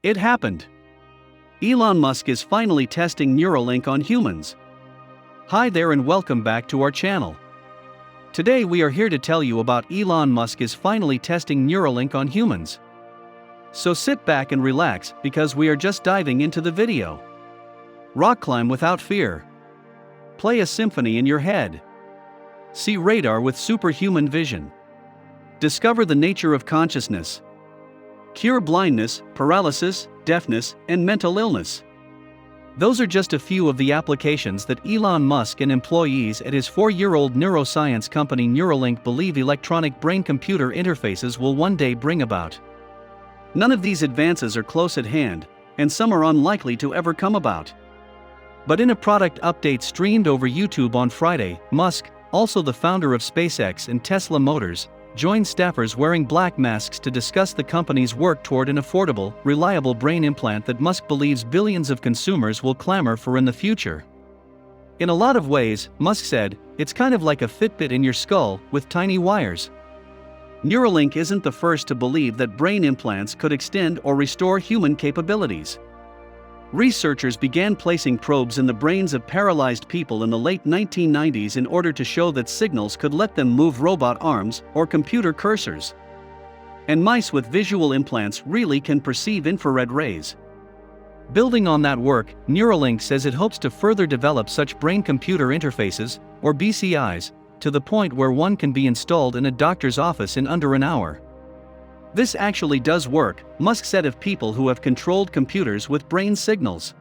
It happened. Elon Musk is finally testing Neuralink on humans. Hi there and welcome back to our channel. Today we are here to tell you about Elon Musk is finally testing Neuralink on humans. So sit back and relax because we are just diving into the video. Rock climb without fear. Play a symphony in your head. See radar with superhuman vision. Discover the nature of consciousness. Cure blindness, paralysis, deafness, and mental illness. Those are just a few of the applications that Elon Musk and employees at his 4-year-old neuroscience company Neuralink believe electronic brain-computer interfaces will one day bring about. None of these advances are close at hand, and some are unlikely to ever come about. But in a product update streamed over YouTube on Friday, Musk, also the founder of SpaceX and Tesla Motors, joined staffers wearing black masks to discuss the company's work toward an affordable, reliable brain implant that Musk believes billions of consumers will clamor for in the future. In a lot of ways, Musk said, it's kind of like a Fitbit in your skull, with tiny wires. Neuralink isn't the first to believe that brain implants could extend or restore human capabilities. Researchers began placing probes in the brains of paralyzed people in the late 1990s in order to show that signals could let them move robot arms or computer cursors. And mice with visual implants really can perceive infrared rays. Building on that work, Neuralink says it hopes to further develop such brain-computer interfaces, or BCIs, to the point where one can be installed in a doctor's office in under an hour. This actually does work, Musk said of people who have controlled computers with brain signals.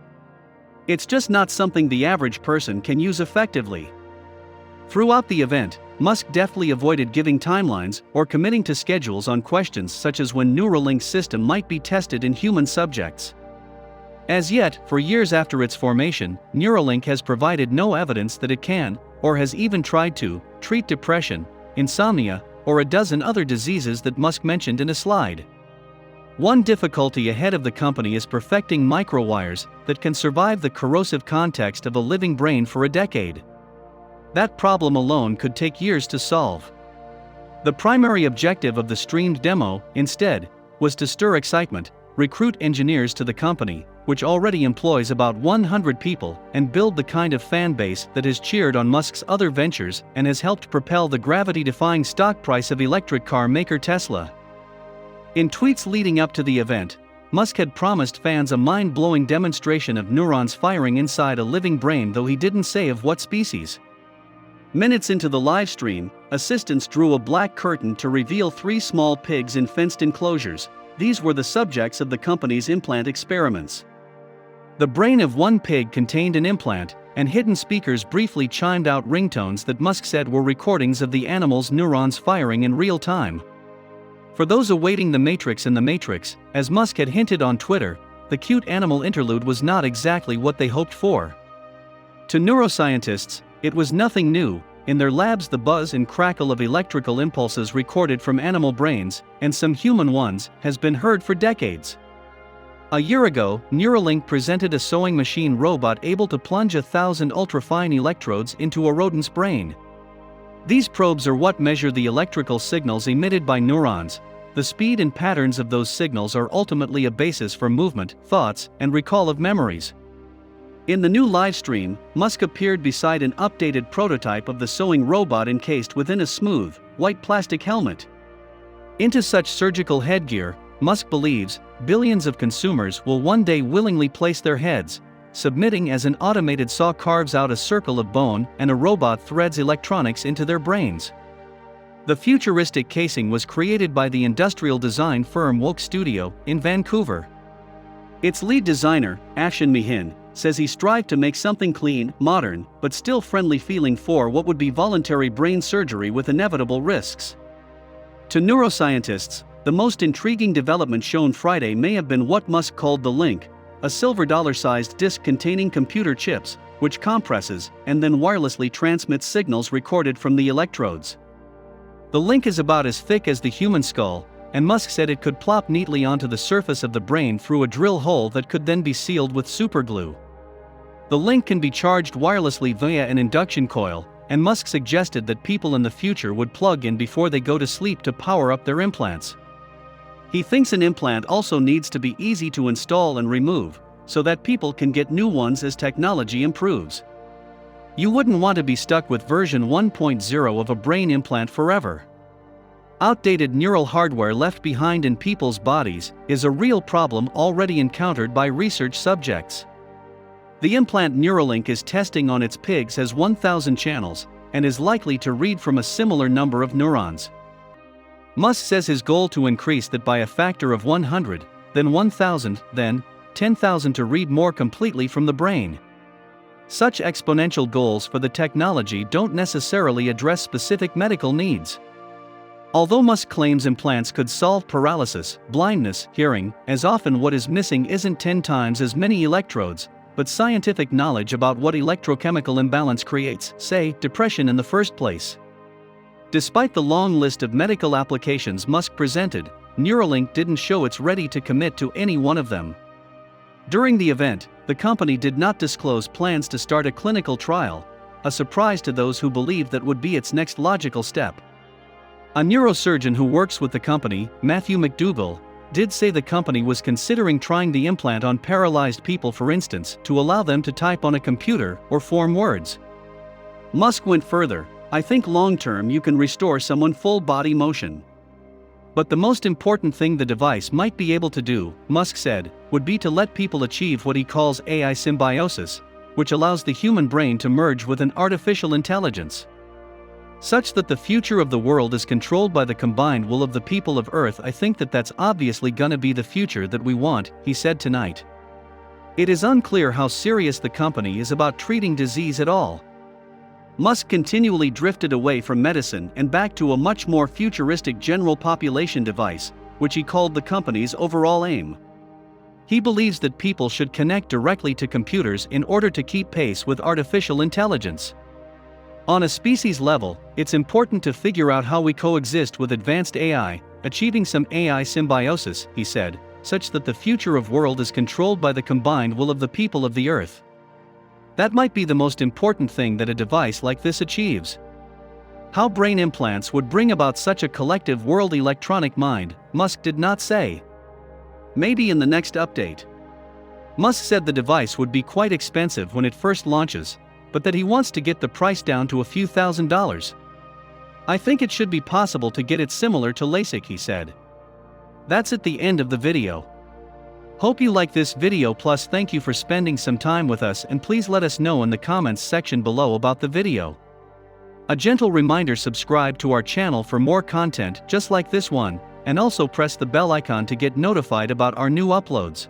It's just not something the average person can use effectively. Throughout the event, Musk deftly avoided giving timelines or committing to schedules on questions such as when Neuralink's system might be tested in human subjects. As yet, for years after its formation, Neuralink has provided no evidence that it can, or has even tried to, treat depression, insomnia, or a dozen other diseases that Musk mentioned in a slide. One difficulty ahead of the company is perfecting microwires that can survive the corrosive context of a living brain for a decade. That problem alone could take years to solve. The primary objective of the streamed demo, instead, was to stir excitement, recruit engineers to the company, which already employs about 100 people, and build the kind of fan base that has cheered on Musk's other ventures and has helped propel the gravity-defying stock price of electric car maker Tesla. In tweets leading up to the event, Musk had promised fans a mind-blowing demonstration of neurons firing inside a living brain, though he didn't say of what species. Minutes into the live stream, assistants drew a black curtain to reveal 3 small pigs in fenced enclosures. These were the subjects of the company's implant experiments. The brain of one pig contained an implant, and hidden speakers briefly chimed out ringtones that Musk said were recordings of the animal's neurons firing in real time. For those awaiting The Matrix in the Matrix, as Musk had hinted on Twitter, the cute animal interlude was not exactly what they hoped for. To neuroscientists, it was nothing new. In their labs, the buzz and crackle of electrical impulses recorded from animal brains, and some human ones, has been heard for decades. A year ago, Neuralink presented a sewing machine robot able to plunge 1,000 ultrafine electrodes into a rodent's brain. These probes are what measure the electrical signals emitted by neurons. The speed and patterns of those signals are ultimately a basis for movement, thoughts, and recall of memories. In the new livestream, Musk appeared beside an updated prototype of the sewing robot encased within a smooth, white plastic helmet. Into such surgical headgear, Musk believes, billions of consumers will one day willingly place their heads, submitting as an automated saw carves out a circle of bone and a robot threads electronics into their brains. The futuristic casing was created by the industrial design firm Woke Studio, in Vancouver. Its lead designer, Afshin Mihin, says he strived to make something clean, modern, but still friendly feeling for what would be voluntary brain surgery with inevitable risks. To neuroscientists, the most intriguing development shown Friday may have been what Musk called the Link, a silver dollar-sized disc containing computer chips, which compresses and then wirelessly transmits signals recorded from the electrodes. The Link is about as thick as the human skull, and Musk said it could plop neatly onto the surface of the brain through a drill hole that could then be sealed with superglue. The Link can be charged wirelessly via an induction coil, and Musk suggested that people in the future would plug in before they go to sleep to power up their implants. He thinks an implant also needs to be easy to install and remove, so that people can get new ones as technology improves. You wouldn't want to be stuck with version 1.0 of a brain implant forever. Outdated neural hardware left behind in people's bodies is a real problem already encountered by research subjects. The implant Neuralink is testing on its pigs has 1,000 channels and is likely to read from a similar number of neurons. Musk says his goal to increase that by a factor of 100, then 1,000, then 10,000 to read more completely from the brain. Such exponential goals for the technology don't necessarily address specific medical needs. Although Musk claims implants could solve paralysis, blindness, hearing, as often what is missing isn't 10 times as many electrodes, but scientific knowledge about what electrochemical imbalance creates, say, depression in the first place. Despite the long list of medical applications Musk presented, Neuralink didn't show it's ready to commit to any one of them. During the event, the company did not disclose plans to start a clinical trial, a surprise to those who believed that would be its next logical step. A neurosurgeon who works with the company, Matthew McDougall, did say the company was considering trying the implant on paralyzed people, for instance, to allow them to type on a computer or form words. Musk went further. I think long-term you can restore someone full body motion. But the most important thing the device might be able to do, Musk said, would be to let people achieve what he calls AI symbiosis, which allows the human brain to merge with an artificial intelligence. Such that the future of the world is controlled by the combined will of the people of Earth. I think that's obviously gonna be the future that we want, he said tonight. It is unclear how serious the company is about treating disease at all. Musk continually drifted away from medicine and back to a much more futuristic general population device, which he called the company's overall aim. He believes that people should connect directly to computers in order to keep pace with artificial intelligence. On a species level, it's important to figure out how we coexist with advanced AI, achieving some AI symbiosis, he said, such that the future of world is controlled by the combined will of the people of the Earth. That might be the most important thing that a device like this achieves. How brain implants would bring about such a collective world electronic mind, Musk did not say. Maybe in the next update. Musk said the device would be quite expensive when it first launches, but that he wants to get the price down to a few $1,000s. I think it should be possible to get it similar to LASIK, he said. That's at the end of the video. Hope you like this video, plus thank you for spending some time with us, and please let us know in the comments section below about the video. A gentle reminder: subscribe to our channel for more content just like this one, and also press the bell icon to get notified about our new uploads.